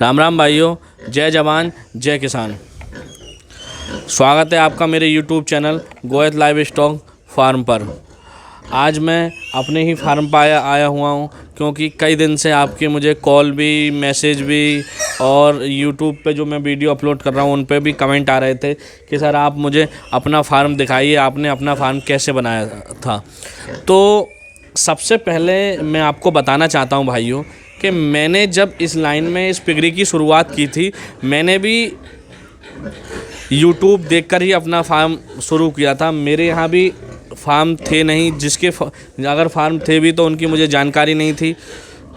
राम राम भाइयों, जय जवान जय किसान। स्वागत है आपका मेरे YouTube channel Goyat livestock farm पर। आज मैं अपने ही फार्म पर आया हुआ हूँ, क्योंकि कई दिन से आपके मुझे कॉल भी, मैसेज भी और YouTube पे जो मैं वीडियो अपलोड कर रहा हूँ उन पे भी कमेंट आ रहे थे कि सर आप मुझे अपना फार्म दिखाइए, आपने अपना फार्म कैसे बनाया था। तो सबसे पहले मैं आपको बताना चाहता हूँ भाइयों कि मैंने जब इस लाइन में इस पिगरी की शुरुआत की थी, मैंने भी YouTube देखकर ही अपना फार्म शुरू किया था। मेरे यहाँ भी फार्म थे नहीं, अगर फार्म थे भी तो उनकी मुझे जानकारी नहीं थी।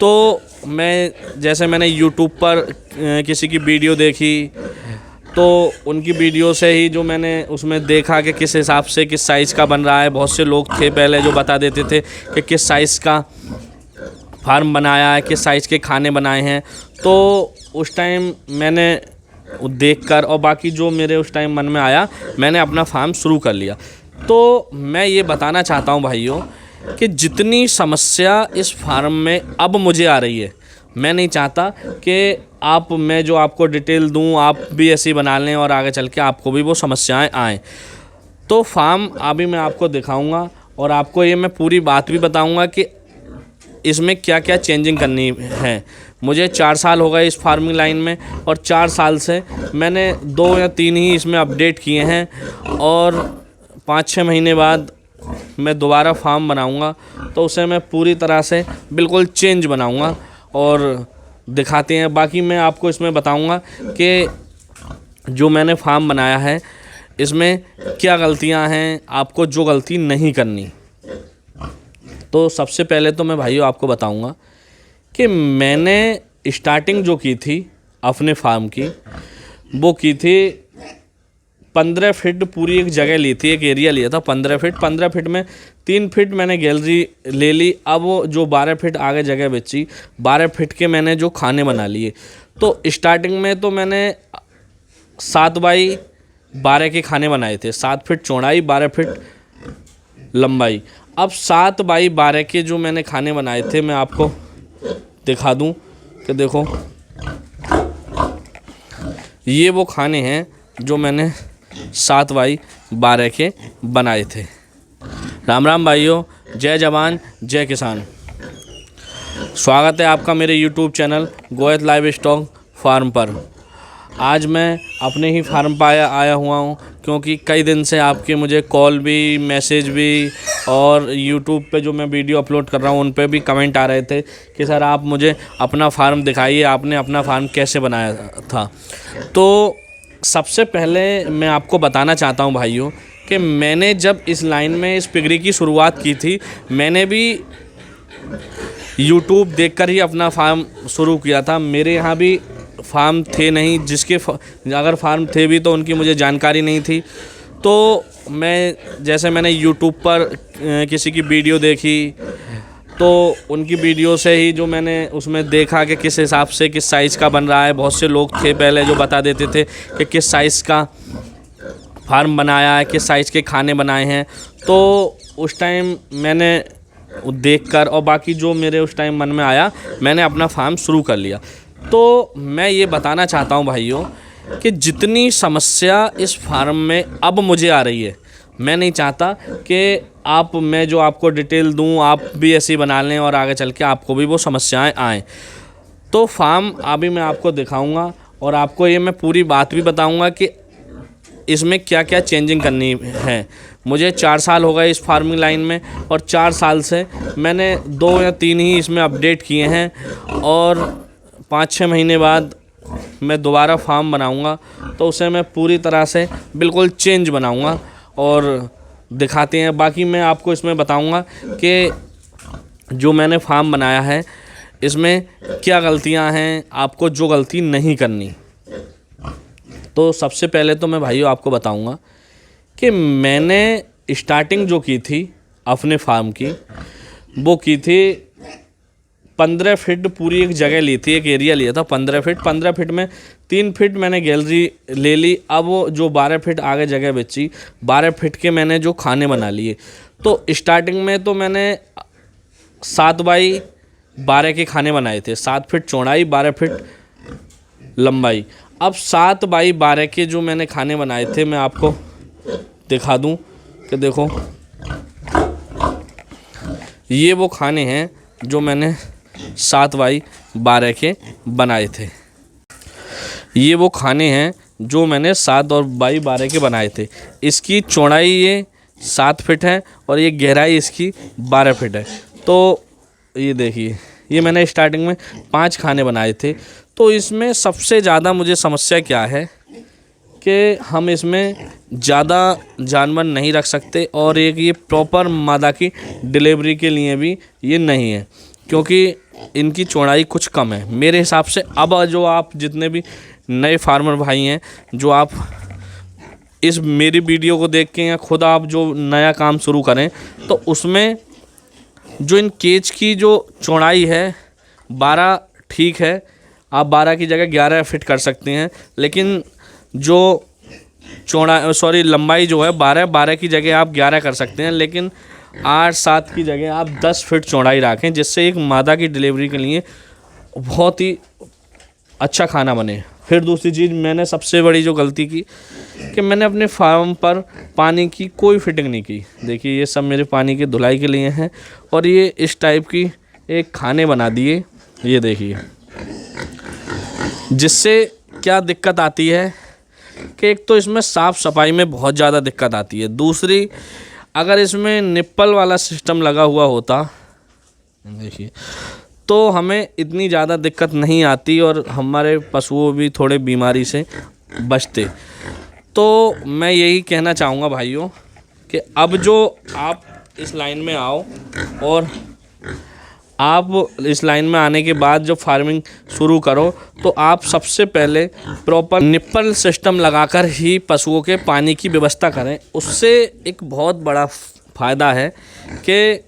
तो मैंने YouTube पर किसी की वीडियो देखी, तो उनकी वीडियो से ही जो मैंने उसमें देखा कि किस हिसाब से किस साइज़ का बन रहा है। बहुत से लोग थे पहले जो बता देते थे कि किस साइज़ का फार्म बनाया है, किस साइज़ के खाने बनाए हैं। तो उस टाइम मैंने देखकर और बाकी जो मेरे उस टाइम मन में आया, मैंने अपना फार्म शुरू कर लिया। तो मैं ये बताना चाहता हूँ भाइयों कि जितनी समस्या इस फार्म में अब मुझे आ रही है, मैं नहीं चाहता कि मैं जो आपको डिटेल दूँ आप भी ऐसे ही बना लें और आगे चल के आपको भी वो समस्याएं आएँ। तो फार्म अभी मैं आपको दिखाऊंगा और आपको ये मैं पूरी बात भी बताऊंगा कि इसमें क्या क्या चेंजिंग करनी है। मुझे 4 साल हो गए इस फार्मिंग लाइन में, और 4 साल से मैंने 2 या 3 ही इसमें अपडेट किए हैं, और 5-6 महीने बाद मैं दोबारा फार्म बनाऊंगा तो उसे मैं पूरी तरह से बिल्कुल चेंज बनाऊंगा और दिखाते हैं। बाकी मैं आपको इसमें बताऊंगा कि जो मैंने फार्म बनाया है इसमें क्या गलतियां हैं, आपको जो गलती नहीं करनी। तो सबसे पहले तो मैं भाइयों आपको बताऊंगा कि मैंने स्टार्टिंग जो की थी अपने फार्म की, वो की थी 15 फीट पूरी एक जगह ली थी, एक एरिया लिया था 15 फीट। 15 फीट में 3 फीट मैंने गैलरी ले ली। अब वो जो 12 फीट आगे जगह बची, 12 फीट के मैंने जो खाने बना लिए। तो स्टार्टिंग में तो मैंने 7 बाई 12 के खाने बनाए थे, 7 फीट चौड़ाई, 12 फीट लंबाई। अब 7 बाई 12 के जो मैंने खाने बनाए थे, मैं आपको दिखा दूं कि देखो, ये वो खाने हैं जो मैंने 7 बाई 12 के बनाए थे। राम राम भाइयों, जय जवान जय किसान। स्वागत है आपका मेरे YouTube channel Goyat livestock farm पर। आज मैं अपने ही फार्म पर आया हुआ हूँ, क्योंकि कई दिन से आपके मुझे कॉल भी, मैसेज भी और YouTube पे जो मैं वीडियो अपलोड कर रहा हूँ उन पे भी कमेंट आ रहे थे कि सर आप मुझे अपना फार्म दिखाइए, आपने अपना फार्म कैसे बनाया था। तो सबसे पहले मैं आपको बताना चाहता हूँ भाइयों कि मैंने जब इस लाइन में इस पिगरी की शुरुआत की थी, मैंने भी YouTube देखकर ही अपना फार्म शुरू किया था। मेरे यहाँ भी फार्म थे नहीं, अगर फार्म थे भी तो उनकी मुझे जानकारी नहीं थी। तो मैंने YouTube पर किसी की वीडियो देखी, तो उनकी वीडियो से ही जो मैंने उसमें देखा कि किस हिसाब से किस साइज़ का बन रहा है। बहुत से लोग थे पहले जो बता देते थे कि किस साइज़ का फार्म बनाया है, किस साइज़ के खाने बनाए हैं। तो उस टाइम मैंने देखकर और बाकी जो मेरे उस टाइम मन में आया, मैंने अपना फार्म शुरू कर लिया। तो मैं ये बताना चाहता हूँ भाइयों कि जितनी समस्या इस फार्म में अब मुझे आ रही है, मैं नहीं चाहता कि मैं जो आपको डिटेल दूँ आप भी ऐसे ही बना लें और आगे चल के आपको भी वो समस्याएं आएँ। तो फार्म अभी मैं आपको दिखाऊंगा और आपको ये मैं पूरी बात भी बताऊंगा कि इसमें क्या क्या चेंजिंग करनी है। मुझे 4 साल हो गए इस फार्मिंग लाइन में, और 4 साल से मैंने 2 या 3 ही इसमें अपडेट किए हैं, और 5-6 महीने बाद मैं दोबारा फार्म बनाऊंगा तो उसे मैं पूरी तरह से बिल्कुल चेंज बनाऊंगा और दिखाते हैं। बाकी मैं आपको इसमें बताऊंगा कि जो मैंने फार्म बनाया है इसमें क्या गलतियां हैं, आपको जो गलती नहीं करनी। तो सबसे पहले तो मैं भाइयों आपको बताऊंगा कि मैंने स्टार्टिंग जो की थी अपने फार्म की, वो की थी 15 फीट पूरी एक जगह ली थी, एक एरिया लिया था 15 फीट। 15 फीट में 3 फीट मैंने गैलरी ले ली। अब वो जो 12 फीट आगे जगह बची, 12 फीट के मैंने जो खाने बना लिए। तो स्टार्टिंग में तो मैंने 7 बाई 12 के खाने बनाए थे, 7 फीट चौड़ाई, 12 फीट लंबाई। अब 7x12 के जो मैंने खाने बनाए थे मैं आपको दिखा दूं कि देखो ये वो खाने हैं जो मैंने 7x12 के बनाए थे। ये वो खाने हैं जो मैंने 7x12 के बनाए थे। इसकी चौड़ाई ये 7 फीट है और ये गहराई इसकी 12 फीट है। तो ये देखिए, ये मैंने स्टार्टिंग में 5 खाने बनाए थे। तो इसमें सबसे ज़्यादा मुझे समस्या क्या है कि हम इसमें ज़्यादा जानवर नहीं रख सकते और एक ये प्रॉपर मादा की डिलीवरी के लिए भी ये नहीं है, क्योंकि इनकी चौड़ाई कुछ कम है मेरे हिसाब से। अब जो आप जितने भी नए फार्मर भाई हैं, जो आप इस मेरी वीडियो को देख के या खुद आप जो नया काम शुरू करें, तो उसमें जो इन केज की जो चौड़ाई है 12 ठीक है। आप 12 की जगह 11 फिट कर सकते हैं, लेकिन जो लंबाई जो है 12 की जगह आप 11 कर सकते हैं, लेकिन 8-7 की जगह आप 10 फीट चौड़ाई रखें, जिससे एक मादा की डिलीवरी के लिए बहुत ही अच्छा खाना बने। फिर दूसरी चीज़, मैंने सबसे बड़ी जो गलती की कि मैंने अपने फार्म पर पानी की कोई फिटिंग नहीं की। देखिए ये सब मेरे पानी की धुलाई के लिए हैं और ये इस टाइप की एक खाने बना दिए। ये देखिए, जिससे क्या दिक्कत आती है कि एक तो इसमें साफ़ सफाई में बहुत ज़्यादा दिक्कत आती है। दूसरी, अगर इसमें निप्पल वाला सिस्टम लगा हुआ होता, देखिए, तो हमें इतनी ज़्यादा दिक्कत नहीं आती और हमारे पशुओं भी थोड़े बीमारी से बचते। तो मैं यही कहना चाहूँगा भाइयों कि अब जो आप इस लाइन में आओ और आप इस लाइन में आने के बाद जो फार्मिंग शुरू करो, तो आप सबसे पहले प्रॉपर निप्पल सिस्टम लगाकर ही पशुओं के पानी की व्यवस्था करें। उससे एक बहुत बड़ा फ़ायदा है कि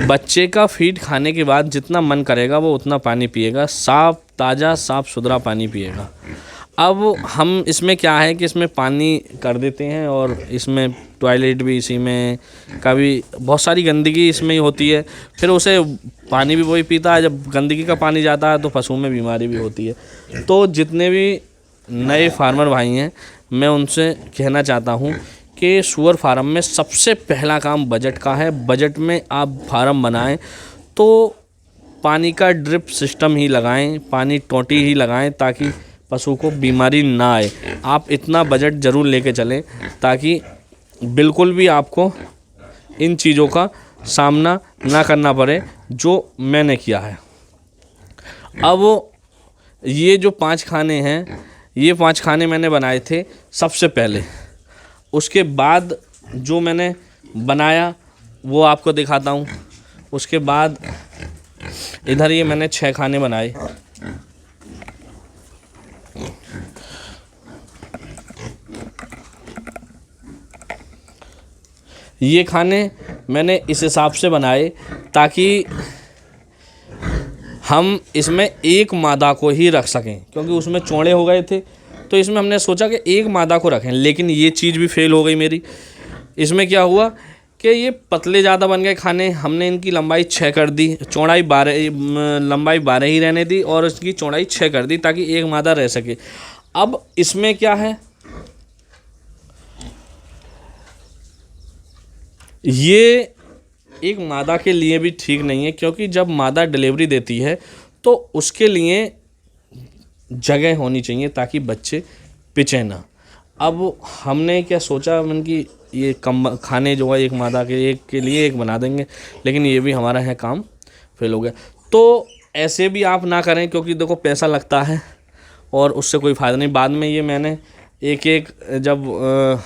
बच्चे का फीड खाने के बाद जितना मन करेगा वो उतना पानी पिएगा, साफ़ ताज़ा साफ़ सुथरा पानी पिएगा। अब हम इसमें क्या है कि इसमें पानी कर देते हैं और इसमें टॉयलेट भी इसी में, कभी बहुत सारी गंदगी इसमें ही होती है, फिर उसे पानी भी वही पीता है। जब गंदगी का पानी जाता है तो पशुओं में बीमारी भी होती है। तो जितने भी नए फार्मर भाई हैं, मैं उनसे कहना चाहता हूँ कि सूअर फार्म में सबसे पहला काम बजट का है। बजट में आप फार्म बनाएं तो पानी का ड्रिप सिस्टम ही लगाएं, पानी टोंटी ही लगाएं, ताकि पशु को बीमारी ना आए। आप इतना बजट ज़रूर लेके चलें ताकि बिल्कुल भी आपको इन चीज़ों का सामना ना करना पड़े जो मैंने किया है। अब ये जो 5 खाने हैं, ये 5 खाने मैंने बनाए थे सबसे पहले। उसके बाद जो मैंने बनाया वो आपको दिखाता हूँ। उसके बाद इधर ये मैंने 6 खाने बनाए। ये खाने मैंने इस हिसाब से बनाए ताकि हम इसमें एक मादा को ही रख सकें, क्योंकि उसमें चौड़े हो गए थे। तो इसमें हमने सोचा कि एक मादा को रखें, लेकिन ये चीज़ भी फेल हो गई मेरी। इसमें क्या हुआ कि ये पतले ज़्यादा बन गए खाने। हमने इनकी लंबाई 6 कर दी, चौड़ाई 12, लंबाई 12 ही रहने दी और इसकी चौड़ाई 6 कर दी ताकि एक मादा रह सके। अब इसमें क्या है, ये एक मादा के लिए भी ठीक नहीं है, क्योंकि जब मादा डिलीवरी देती है तो उसके लिए जगह होनी चाहिए ताकि बच्चे पिचे ना। अब हमने क्या सोचा, मन की ये कम खाने जो है एक मादा के एक के लिए एक बना देंगे, लेकिन ये भी हमारा है काम फेल हो गया। तो ऐसे भी आप ना करें, क्योंकि देखो पैसा लगता है और उससे कोई फ़ायदा नहीं। बाद में ये मैंने एक एक जब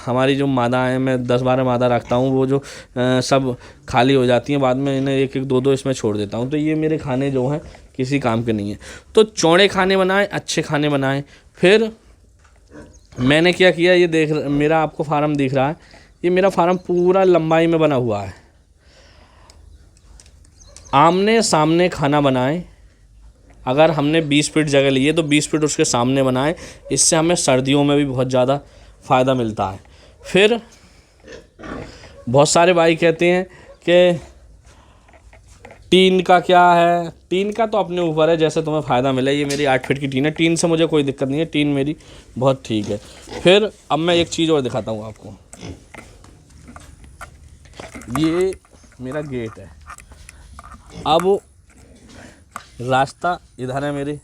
हमारी जो मादा है, मैं 10-12 मादा रखता हूँ, वो जो सब खाली हो जाती हैं, बाद में इन्हें एक एक दो दो इसमें छोड़ देता हूँ। तो ये मेरे खाने जो हैं किसी काम के नहीं है। तो चौड़े खाने बनाएं, अच्छे खाने बनाएं। फिर मैंने क्या किया, ये देख, मेरा आपको फार्म दिख रहा है, ये मेरा फार्म पूरा लंबाई में बना हुआ है। आमने सामने खाना बनाएं। अगर हमने 20 फीट जगह ली है तो 20 फीट उसके सामने बनाएं। इससे हमें सर्दियों में भी बहुत ज़्यादा फ़ायदा मिलता है। फिर बहुत सारे भाई कहते हैं कि टीन का क्या है, टीन का तो अपने ऊपर है, जैसे तुम्हें फ़ायदा मिले। ये मेरी 8 फीट की टीन है, टीन से मुझे कोई दिक्कत नहीं है, टीन मेरी बहुत ठीक है। फिर अब मैं एक चीज़ और दिखाता हूँ आपको। ये मेरा गेट है। अब रास्ता इधर है मेरे,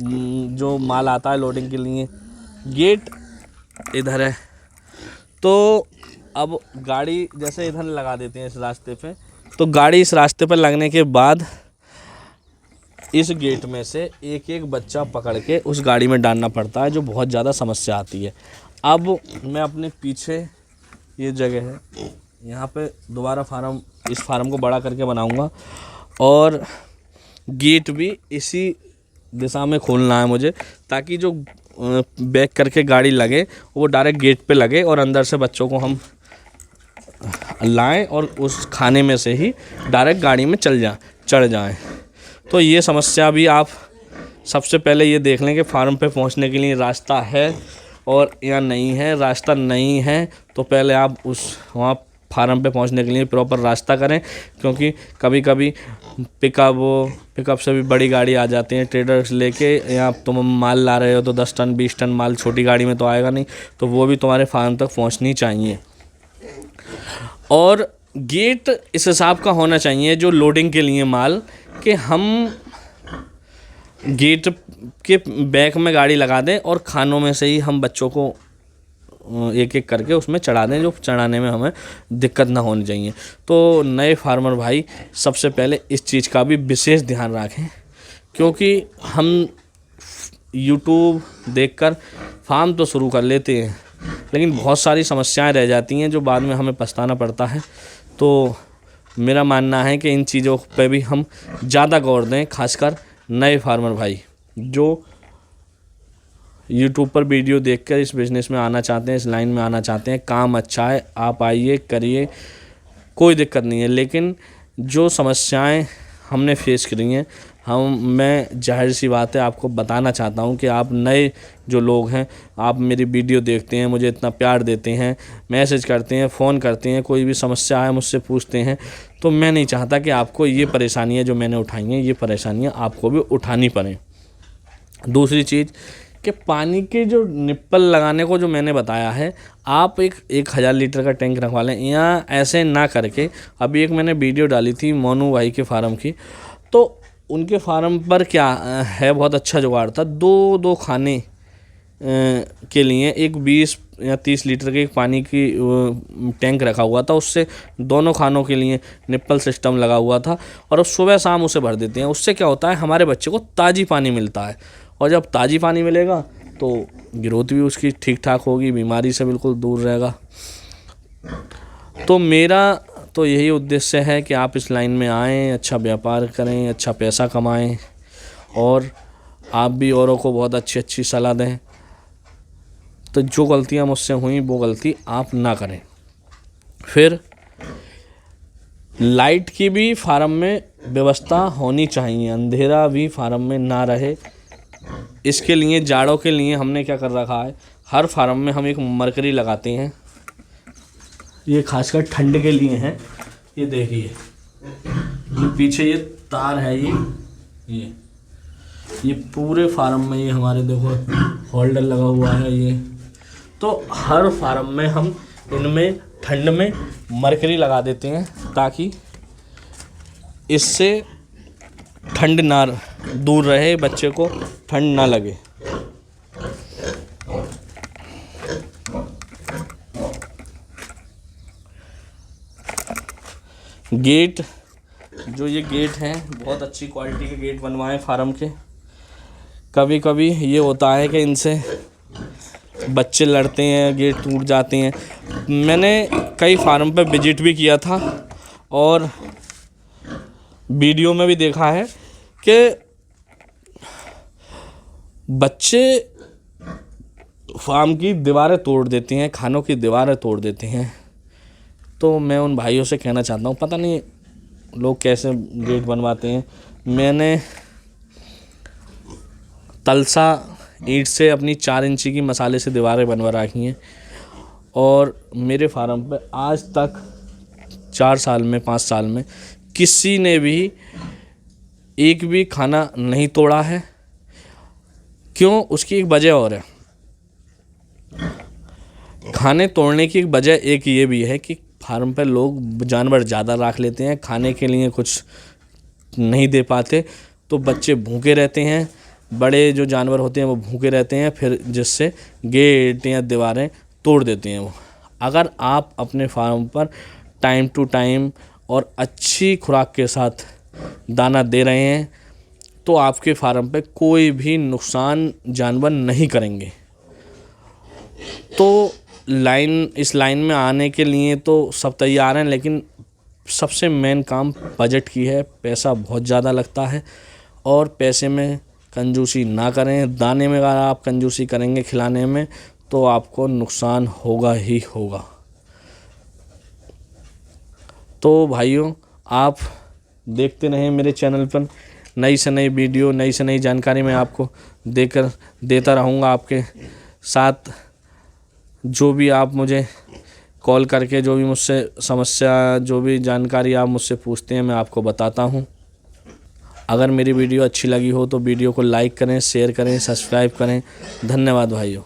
जो माल आता है लोडिंग के लिए, गेट इधर है। तो अब गाड़ी जैसे इधर लगा देते हैं इस रास्ते पे, तो गाड़ी इस रास्ते पर लगने के बाद इस गेट में से एक एक बच्चा पकड़ के उस गाड़ी में डालना पड़ता है, जो बहुत ज़्यादा समस्या आती है। अब मैं अपने पीछे ये जगह है, यहाँ पे दोबारा इस फार्म को बड़ा करके बनाऊंगा, और गेट भी इसी दिशा में खोलना है मुझे, ताकि जो बैक करके गाड़ी लगे वो डायरेक्ट गेट पे लगे और अंदर से बच्चों को हम लाएं और उस खाने में से ही डायरेक्ट गाड़ी में चढ़ जाएं। तो ये समस्या भी आप सबसे पहले ये देख लें कि फार्म पे पहुंचने के लिए रास्ता है और या नहीं है। रास्ता नहीं है तो पहले आप वहाँ फार्म पे पहुंचने के लिए प्रॉपर रास्ता करें, क्योंकि कभी कभी पिकअप से भी बड़ी गाड़ी आ जाती है ट्रेडर्स लेके, या तुम माल ला रहे हो तो 10 टन 20 टन माल छोटी गाड़ी में तो आएगा नहीं, तो वो भी तुम्हारे फार्म तक पहुंचनी चाहिए। और गेट इस हिसाब का होना चाहिए जो लोडिंग के लिए माल, कि हम गेट के बैक में गाड़ी लगा दें और खानों में से ही हम बच्चों को एक एक करके उसमें चढ़ा दें, जो चढ़ाने में हमें दिक्कत ना होनी चाहिए। तो नए फार्मर भाई सबसे पहले इस चीज़ का भी विशेष ध्यान रखें, क्योंकि हम यूट्यूब देखकर फार्म तो शुरू कर लेते हैं, लेकिन बहुत सारी समस्याएं रह जाती हैं जो बाद में हमें पछताना पड़ता है। तो मेरा मानना है कि इन चीज़ों पे भी हम ज़्यादा गौर दें, खासकर नए फार्मर भाई जो यूट्यूब पर वीडियो देखकर इस बिज़नेस में आना चाहते हैं, इस लाइन में आना चाहते हैं। काम अच्छा है, आप आइए, करिए, कोई दिक्कत नहीं है। लेकिन जो समस्याएं हमने फेस करी हैं, मैं जाहिर सी बात है आपको बताना चाहता हूं कि आप नए जो लोग हैं, आप मेरी वीडियो देखते हैं, मुझे इतना प्यार देते हैं, मैसेज करते हैं, फ़ोन करते हैं, कोई भी समस्या है मुझसे पूछते हैं, तो मैं नहीं चाहता कि आपको ये परेशानियाँ जो मैंने उठाई हैं, ये परेशानियाँ आपको भी उठानी पड़ें। दूसरी चीज़ कि पानी के जो निप्पल लगाने को जो मैंने बताया है, आप एक 1000 लीटर का टैंक रखवा लें, या ऐसे ना करके अभी एक मैंने वीडियो डाली थी मोनू भाई के फार्म की, तो उनके फार्म पर क्या है, बहुत अच्छा जुगाड़ था। दो खाने के लिए एक 20 या 30 लीटर के पानी की टैंक रखा हुआ था, उससे दोनों खानों के लिए निप्पल सिस्टम लगा हुआ था, और अब सुबह शाम उसे भर देते हैं। उससे क्या होता है, हमारे बच्चे को ताज़ी पानी मिलता है, और जब ताज़ी पानी मिलेगा तो ग्रोथ भी उसकी ठीक ठाक होगी, बीमारी से बिल्कुल दूर रहेगा। तो मेरा तो यही उद्देश्य है कि आप इस लाइन में आएँ, अच्छा व्यापार करें, अच्छा पैसा कमाएं, और आप भी औरों को बहुत अच्छी सलाह दें। तो जो गलतियां मुझसे हुई वो गलती आप ना करें। फिर लाइट की भी फार्म में व्यवस्था होनी चाहिए, अंधेरा भी फार्म में ना रहे। इसके लिए जाड़ों के लिए हमने क्या कर रखा है, हर फार्म में हम एक मरकरी लगाते हैं। ये खासकर ठंड के लिए है। ये देखिए, ये पीछे ये तार है, ये पूरे फार्म में ये हमारे देखो होल्डर लगा हुआ है। ये तो हर फार्म में हम इनमें ठंड में मरकरी लगा देते हैं, ताकि इससे ठंड ना दूर रहे, बच्चे को ठंड ना लगे। गेट, जो ये गेट हैं, बहुत अच्छी क्वालिटी के गेट बनवाएं फार्म के। कभी कभी ये होता है कि इनसे बच्चे लड़ते हैं, गेट टूट जाते हैं। मैंने कई फार्म पे विजिट भी किया था और वीडियो में भी देखा है कि बच्चे फार्म की दीवारें तोड़ देते हैं, खानों की दीवारें तोड़ देते हैं। तो मैं उन भाइयों से कहना चाहता हूँ, पता नहीं लोग कैसे गेट बनवाते हैं। मैंने तलसा ईंट से अपनी 4 इंची की मसाले से दीवारें बनवा रखी हैं, और मेरे फार्म पे आज तक 4 साल में 5 साल में किसी ने भी एक भी खाना नहीं तोड़ा है। क्यों? उसकी एक वजह और है। खाने तोड़ने की एक वजह एक ये भी है कि फार्म पर लोग जानवर ज़्यादा रख लेते हैं, खाने के लिए कुछ नहीं दे पाते, तो बच्चे भूखे रहते हैं, बड़े जो जानवर होते हैं वो भूखे रहते हैं, फिर जिससे गेट या दीवारें तोड़ देते हैं वो। अगर आप अपने फार्म पर टाइम टू टाइम और अच्छी खुराक के साथ दाना दे रहे हैं तो आपके फार्म पे कोई भी नुकसान जानवर नहीं करेंगे। तो इस लाइन में आने के लिए तो सब तैयार हैं, लेकिन सबसे मेन काम बजट की है। पैसा बहुत ज़्यादा लगता है और पैसे में कंजूसी ना करें। दाने में अगर आप कंजूसी करेंगे खिलाने में तो आपको नुकसान होगा ही होगा। तो भाइयों, आप देखते रहें मेरे चैनल पर नई से नई वीडियो, नई से नई जानकारी मैं आपको देता रहूँगा आपके साथ। जो भी आप मुझे कॉल करके जो भी मुझसे समस्या, जो भी जानकारी आप मुझसे पूछते हैं मैं आपको बताता हूँ। अगर मेरी वीडियो अच्छी लगी हो तो वीडियो को लाइक करें, शेयर करें, सब्सक्राइब करें। धन्यवाद भाइयों।